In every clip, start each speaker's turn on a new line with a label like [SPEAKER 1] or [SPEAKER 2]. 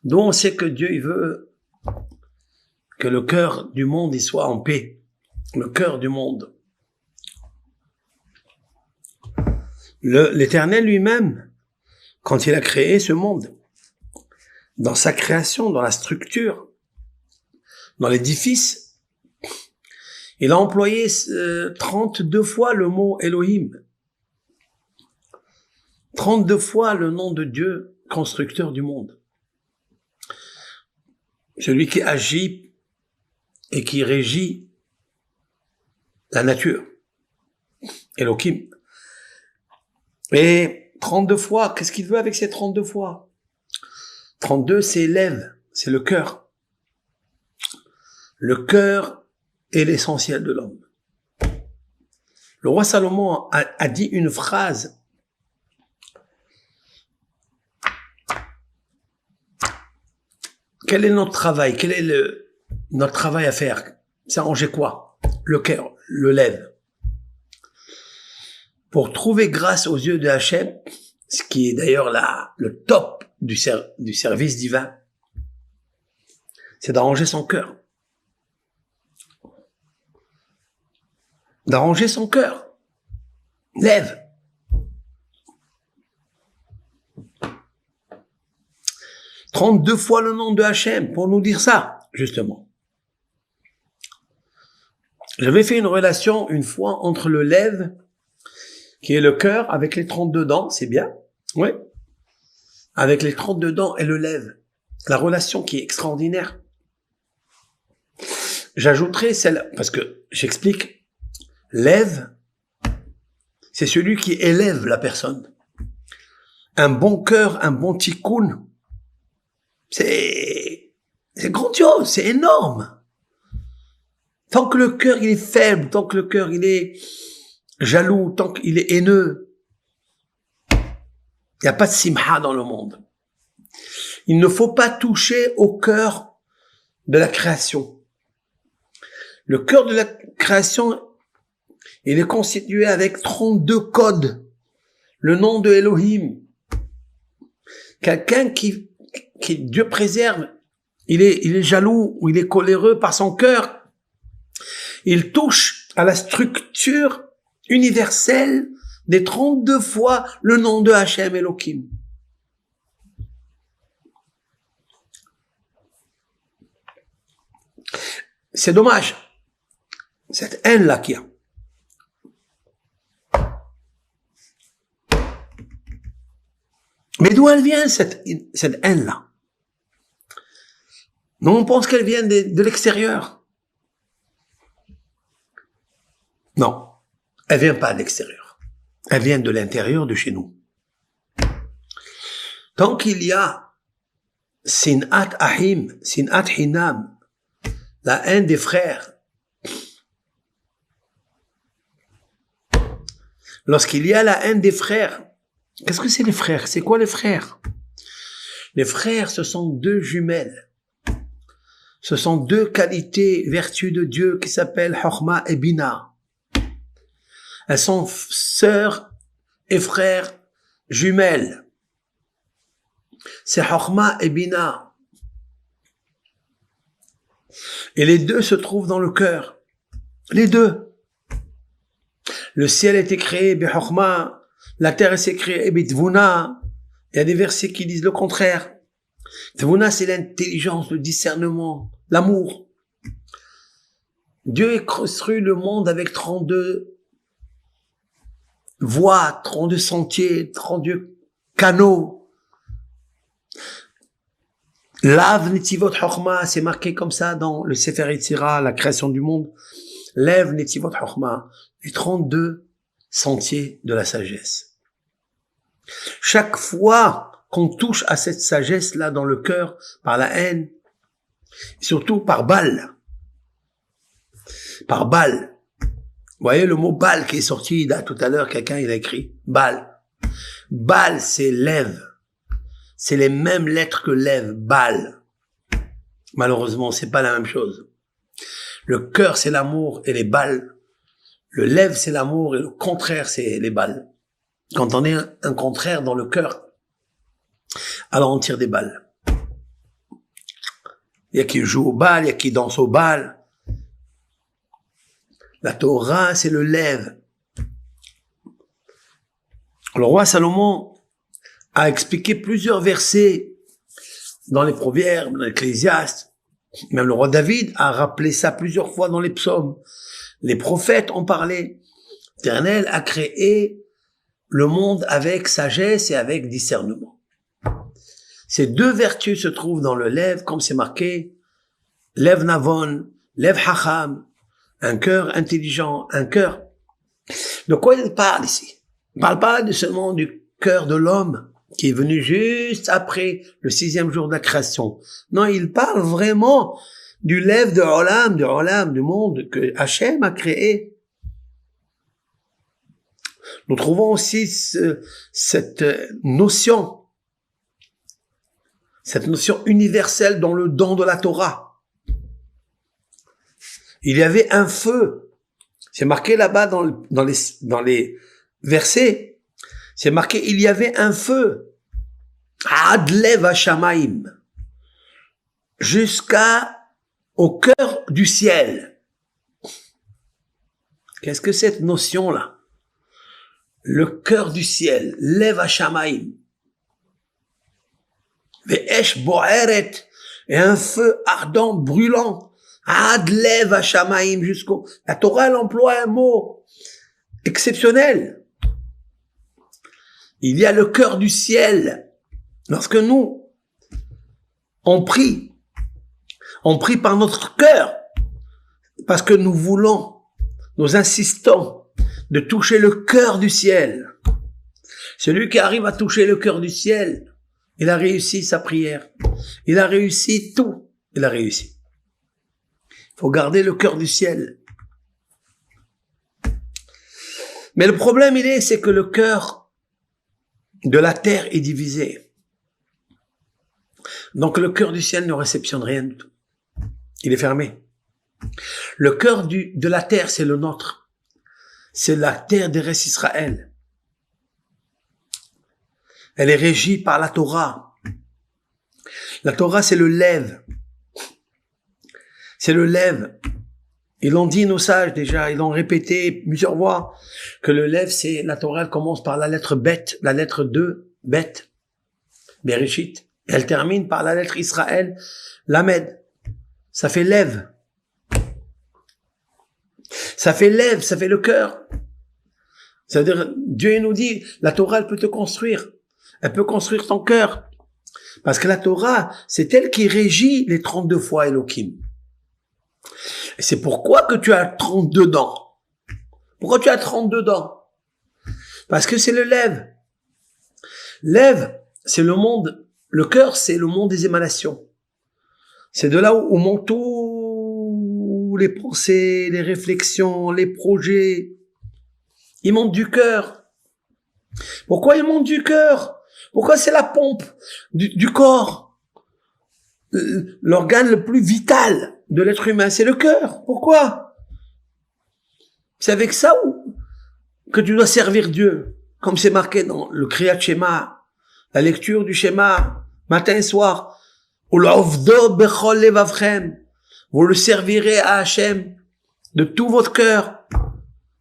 [SPEAKER 1] D'où on sait que Dieu, il veut que le cœur du monde, il soit en paix. Le cœur du monde. L'Éternel lui-même, quand il a créé ce monde, dans sa création, dans la structure, dans l'édifice, il a employé 32 fois le mot Elohim. 32 fois le nom de Dieu, constructeur du monde. Celui qui agit et qui régit la nature. Elohim. Et 32 fois, qu'est-ce qu'il veut avec ces 32 fois? 32, c'est lève, c'est le cœur. Le cœur est l'essentiel de l'homme. Le roi Salomon a dit une phrase. Quel est notre travail? Quel est notre travail à faire? C'est arranger quoi? Le cœur, le lève. Pour trouver grâce aux yeux de Hachem, ce qui est d'ailleurs le top du service divin, c'est d'arranger son cœur. D'arranger son cœur. Lève. « 32 fois le nom de Hachem pour nous dire ça, justement. J'avais fait une relation une fois entre le lève, qui est le cœur, avec les 32 dents, c'est bien, oui. Avec les 32 dents et le lève. La relation qui est extraordinaire. J'ajouterai celle, parce que j'explique, lève, c'est celui qui élève la personne. Un bon cœur, un bon tikkun, c'est grandiose, c'est énorme. Tant que le cœur il est faible, tant que le cœur il est jaloux, tant qu'il est haineux, il n'y a pas de simha dans le monde. Il ne faut pas toucher au cœur de la création. Le cœur de la création, il est constitué avec 32 codes. Le nom de Elohim. Quelqu'un qui Dieu préserve, il est jaloux ou il est coléreux par son cœur. Il touche à la structure universelle des 32 fois le nom de Hachem Elohim. C'est dommage. Cette haine-là qu'il y a. Mais d'où elle vient, cette haine-là? Nous, on pense qu'elle vient de l'extérieur. Non, elle vient pas de l'extérieur. Elle vient de l'intérieur de chez nous. Tant qu'il y a sinat ahim, sinat hinam, la haine des frères, lorsqu'il y a la haine des frères, qu'est-ce que c'est les frères? C'est quoi les frères? Les frères, ce sont deux jumelles. Ce sont deux qualités, vertus de Dieu qui s'appellent Chokhma et Bina. Elles sont sœurs et frères jumelles. C'est Chokhma et Bina. Et les deux se trouvent dans le cœur. Les deux. Le ciel a été créé bi Chokhma. La terre s'est créée bi Tvuna. Il y a des versets qui disent le contraire. Tvuna, c'est l'intelligence, le discernement, l'amour. Dieu a construit le monde avec 32 voies, 32 sentiers, 32 canaux. Lav Netivot Chokhma, c'est marqué comme ça dans le Sefer Yetzira, la création du monde. Lève Netivot Chokhma, les 32 sentiers de la sagesse. Chaque fois qu'on touche à cette sagesse-là dans le cœur, par la haine, et surtout par balle. Par balle. Vous voyez le mot balle qui est sorti là tout à l'heure, quelqu'un il a écrit balle. Balle, c'est lève. C'est les mêmes lettres que lève, balle. Malheureusement, c'est pas la même chose. Le cœur, c'est l'amour et les balles. Le lève, c'est l'amour et le contraire, c'est les balles. Quand on est un contraire dans le cœur, alors on tire des balles. Il y a qui joue au bal, il y a qui danse au bal. La Torah, c'est le lève. Le roi Salomon a expliqué plusieurs versets dans les Proverbes, dans l'Ecclésiaste. Même le roi David a rappelé ça plusieurs fois dans les psaumes. Les prophètes ont parlé. L'Éternel a créé le monde avec sagesse et avec discernement. Ces deux vertus se trouvent dans le lève, comme c'est marqué, lève navon, lève hacham, un cœur intelligent, un cœur. De quoi il parle ici? Il ne parle pas seulement du cœur de l'homme qui est venu juste après le 6e jour de la création. Non, il parle vraiment du lève de Olam, du monde que Hachem a créé. Nous trouvons aussi cette notion universelle dans le don de la Torah. Il y avait un feu. C'est marqué là-bas dans les versets. C'est marqué, il y avait un feu. Ad lev hashamayim. Jusqu'au cœur du ciel. Qu'est-ce que cette notion-là? Le cœur du ciel. Lev hashamayim. Ve'esh bo'eret. Et un feu ardent, brûlant. Ad lev hashamayim jusqu'au... La Torah, elle emploie un mot exceptionnel. Il y a le cœur du ciel. Lorsque nous, on prie par notre cœur, parce que nous voulons, nous insistons de toucher le cœur du ciel. Celui qui arrive à toucher le cœur du ciel, il a réussi sa prière. Il a réussi tout. Il a réussi. Il faut garder le cœur du ciel. Mais le problème, c'est que le cœur de la terre est divisé. Donc le cœur du ciel ne réceptionne rien du tout. Il est fermé. Le cœur de la terre, c'est le nôtre. C'est la terre d'Eretz Israël. Elle est régie par la Torah. La Torah, c'est le lève. C'est le lève. Ils l'ont dit, nos sages, déjà. Ils l'ont répété plusieurs fois. Que le lève, c'est, la Torah, elle commence par la lettre Bet, la lettre 2, Bet, Bereshit. Elle termine par la lettre Israël, Lamed. Ça fait lève. Ça fait lève, ça fait le cœur. C'est-à-dire, Dieu nous dit, la Torah, elle peut te construire. Elle peut construire ton cœur. Parce que la Torah, c'est elle qui régit les 32 fois Elohim. Et c'est pourquoi que tu as 32 dents. Pourquoi tu as 32 dents? Parce que c'est le lève. Lève, c'est le monde. Le cœur, c'est le monde des émanations. C'est de là où montent tous les pensées, les réflexions, les projets. Ils montent du cœur. Pourquoi ils montent du cœur? Pourquoi c'est la pompe du corps? L'organe le plus vital de l'être humain, c'est le cœur. Pourquoi? C'est avec ça que tu dois servir Dieu. Comme c'est marqué dans le Kriyat Shema, la lecture du Shema, matin et soir. Vous le servirez à Hachem de tout votre cœur.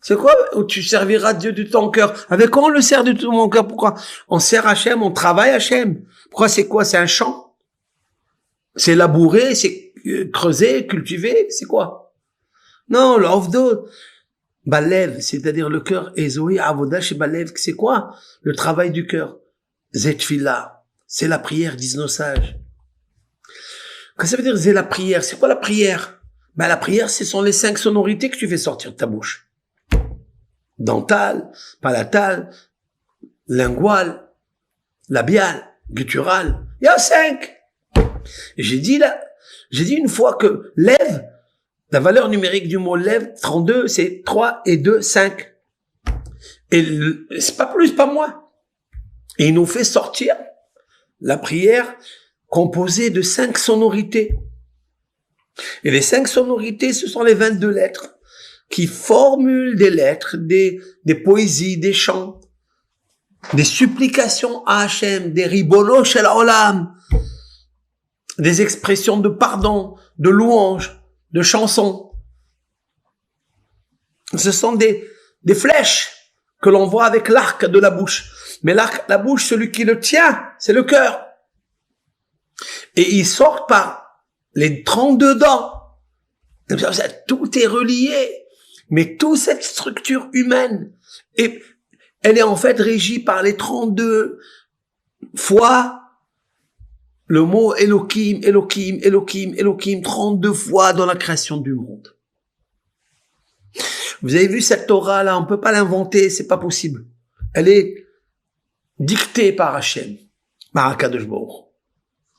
[SPEAKER 1] C'est quoi? Tu serviras Dieu de ton cœur. Avec quoi on le sert de tout mon cœur? Pourquoi? On sert Hachem, on travaille Hachem. Pourquoi? C'est quoi? C'est un champ? C'est labourer, c'est creuser, cultiver, c'est quoi? Non, le Ovdo, Balev, c'est-à-dire le cœur, Ezoï, Avodash et Balev, c'est quoi? Le travail du cœur. Zetfila, c'est la prière, disent nos sages. Qu'est-ce que ça veut dire, c'est la prière? C'est quoi la prière? Ben, la prière, ce sont les 5 sonorités que tu fais sortir de ta bouche. Dentale, palatale, linguale, labiale, gutturale. Il y a 5. Et j'ai dit une fois que lève, la valeur numérique du mot lève, 32, c'est 3 et 2, 5. Et c'est pas plus, pas moins. Et il nous fait sortir la prière composée de 5 sonorités. Et les 5 sonorités, ce sont les 22 lettres qui formulent des lettres, des poésies, des chants, des supplications à Hachem, des ribono shel olam. des expressions de pardon, de louange, de chansons. Ce sont des flèches que l'on voit avec l'arc de la bouche. Mais l'arc de la bouche, celui qui le tient, c'est le cœur. Et il sort par les 32 dents. Tout est relié. Mais toute cette structure humaine, et elle est en fait régie par les 32 fois le mot Elohim, Elohim, Elohim, Elohim, 32 fois dans la création du monde. Vous avez vu cette Torah-là, on peut pas l'inventer, c'est pas possible. Elle est dictée par Hachem, par Akadosh Baruch Hu.